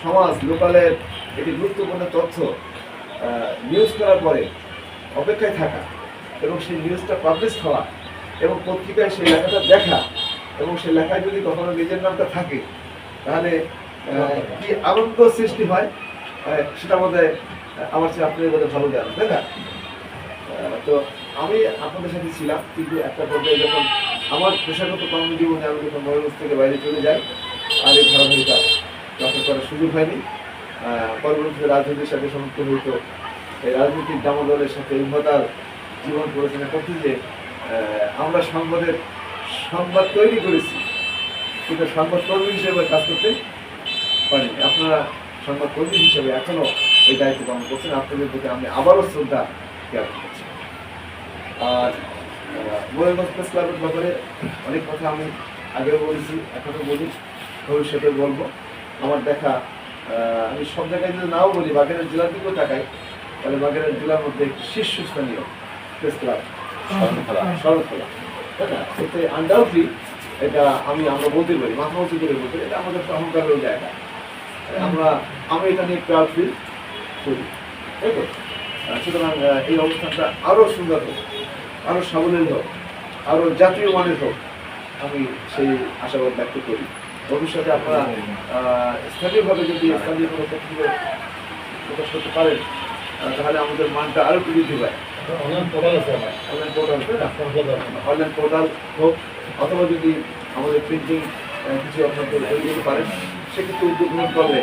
সমাজ লোকালের একটি গুরুত্বপূর্ণ তথ্য নিউজ করার পরে অপেক্ষায় থাকা এবং সেই নিউজটা পাবলিশ হওয়া এবং পত্রিকায় সেই লেখাটা দেখা এবং সেই লেখায় যদি কখনো নিজের নামটা থাকে তাহলে কি আনন্দ সৃষ্টি হয় সেটা বোধহয় আমার চেয়ে আপনাদের বোধহয় ভালো জানেন, তাই না? তো আমি আপনাদের সাথে ছিলাম, কিন্তু একটা পর্যায়ে যখন আমার পেশাগত কর্মজীবনে আমি যখন ময়ূরভঞ্জ থেকে বাইরে চলে যাই আর এই ধারাবাহিকতা চর্চা করার সুযোগ হয়নি। পরবর্তীতে রাজনীতির সাথে সম্পৃক্ত হইত, এই রাজনৈতিক দামোদরের সাথে উন্নতার জীবন পরিচালনা করতে যে আমরা সংবাদ তৈরি করেছি, কিন্তু সংবাদকর্মী হিসেবে কাজ করতে পারিনি। আপনারা সংবাদকর্মী হিসেবে এখনো এই দায়িত্ব পালন করছেন, আপনাদের প্রতি আমি আবারও শ্রদ্ধা জ্ঞাপন করছি। আর ময়ূরভঞ্জ প্রেস ক্লাবের ব্যাপারে অনেক কথা আমি আগেও বলেছি, এখনো বলি, ভবিষ্যতে বলবো। আমার দেখা আমি সব জায়গায় যদি নাও বলি, বাগেরহাট জেলার দিকেও তাকাই, তাহলে বাগেরহাট জেলার মধ্যে একটি শীর্ষস্থানীয় প্রেস ক্লাব শরৎখোলা, তাই না? এতে আনডাউটলি এটা আমরা বলতে পারি, মাথা উঁচু করে বলতে পারি, এটা আমাদের অহংকারের জায়গা। আমি এটা নিয়ে প্রাউড ফিল করি, তাই তো? সুতরাং এই অবস্থানটা আরও সুন্দর হোক, আরও সাবলীল হোক, আরও জাতীয় মানের হোক, আমি সেই আশাবাদ ব্যক্ত করি। ভবিষ্যতে আপনারা স্থানীয়ভাবে যদি স্থানীয় কোনো পত্রিকা প্রকাশ করতে পারেন তাহলে আমাদের মানটা আরও বৃদ্ধি পায়। অনলাইন পোর্টাল হোক, অথবা যদি আমাদের প্রিন্টিং কিছু আপনাদের তৈরি করতে পারেন, সেক্ষেত্রে উদ্যোগ গ্রহণ করলে